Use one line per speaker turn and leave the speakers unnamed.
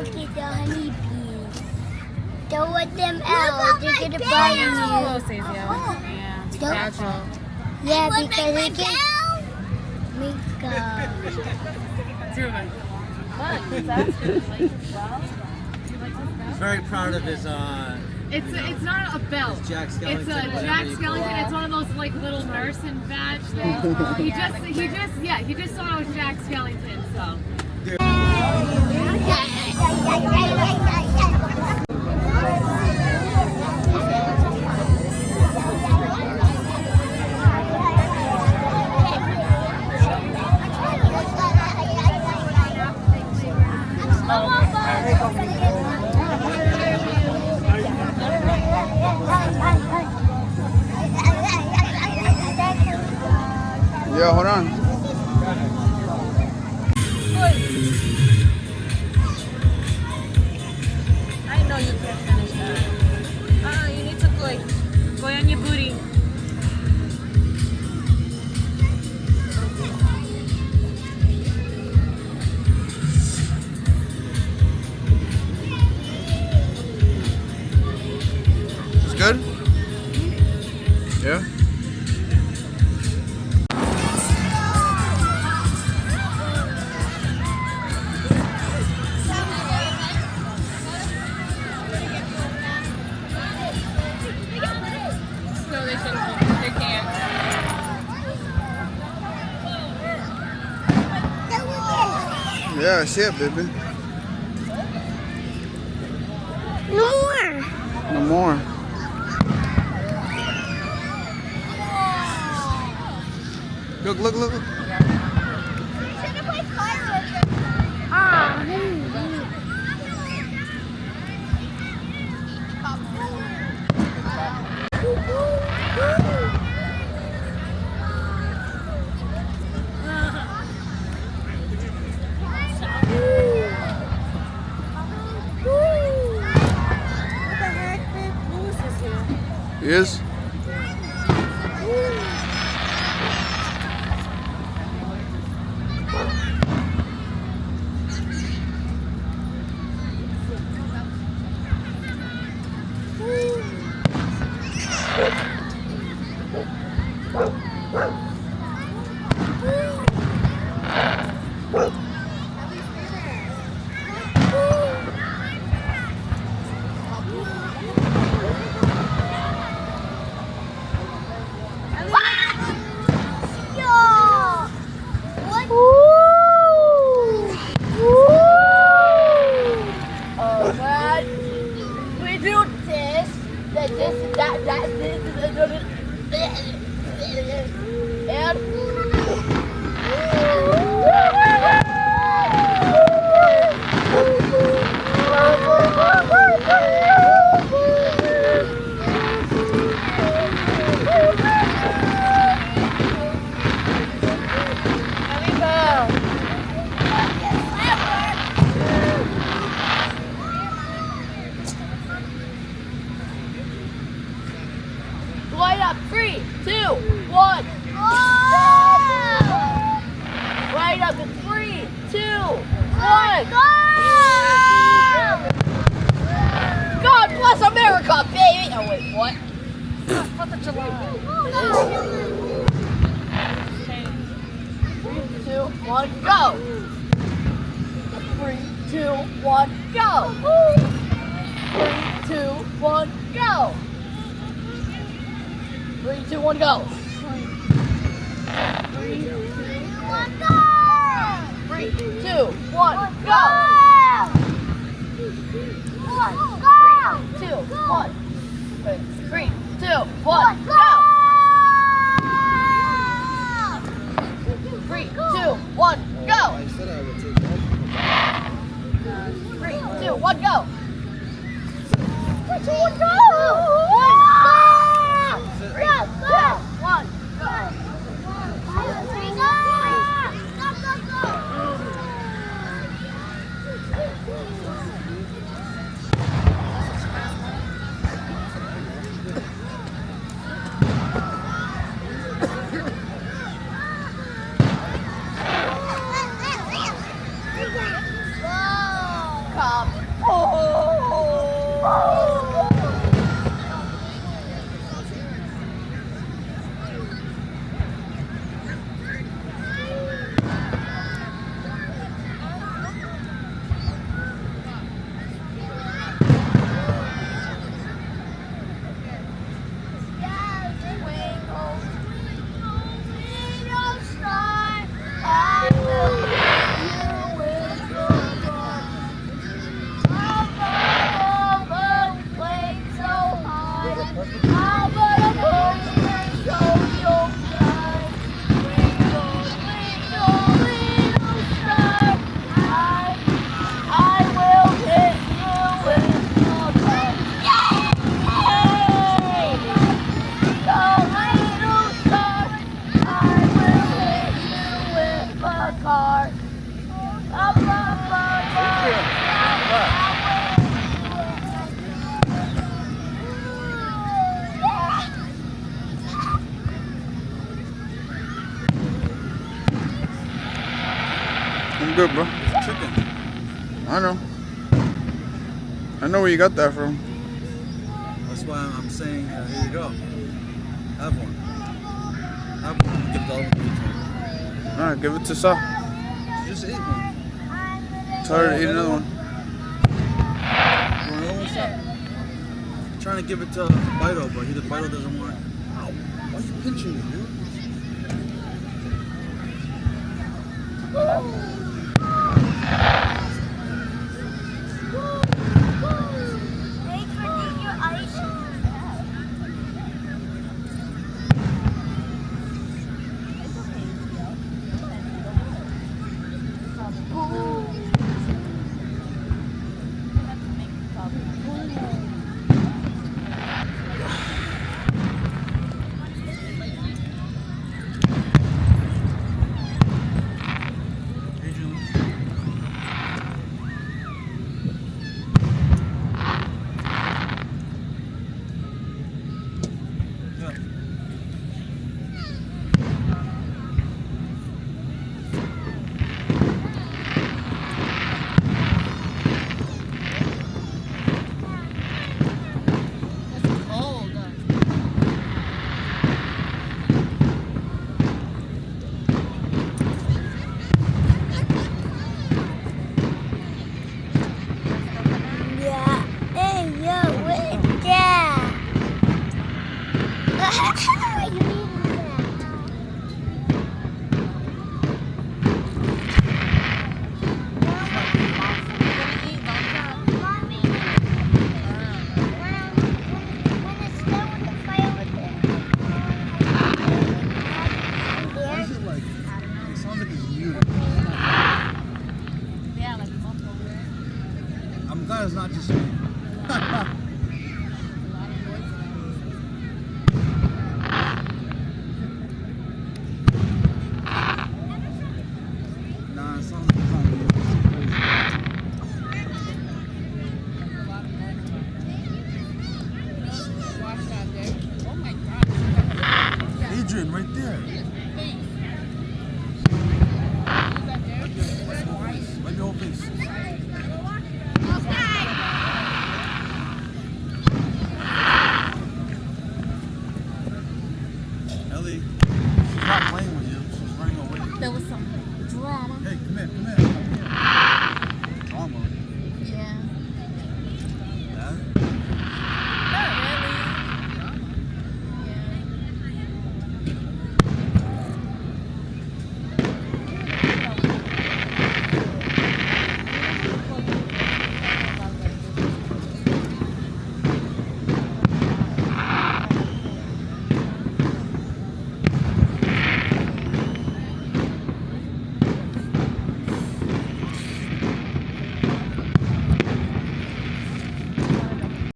look at the honeybees. Don't let them out. They're gonna bite you.
Yeah, be careful.
Yeah, because they can make
He's very proud of his
It's not a belt.
Jack Skellington.
It's a Jack Skellington. It's one of those like little nursing badge things. He just thought I was Jack Skellington. So.
Yeah, hold on.
I know you can't finish that. You need to go on your booty.
It's good? Yeah?
No, they shouldn't. They can't.
Yeah, I see it, baby.
No more.
No more. Look, look, look, look. He is?
Light up, 3, 2, 1. Light up in 3, 2, 1. God bless America, baby. Oh wait, what? 4th of July. 3, 2, 1, go. 3, 2, 1, go. 3, 2, 1, go. 3, 2, 1, go. 3, 2, 1, go. 3, 2, 1, go. 3, 2, 1. 3, 2, 1, go. 3, 2, 1, go.
I said I would take that.
3, 2, 1, go. 3, 2, 1, go. 3, 2, 1, go. Come.
I'm good, bro.
It's chicken.
I know. I know where you got that from.
That's why I'm saying, here you go. Have one. Have one. Give the other one to each one.
Alright, give it to Sa.
She just ate one.
Tell her to eat another one.
You want another one, Sam? I'm trying to give it to Bido, but Bido doesn't want it. Ow. Why are you pinching me, dude? I'm glad it's not just me.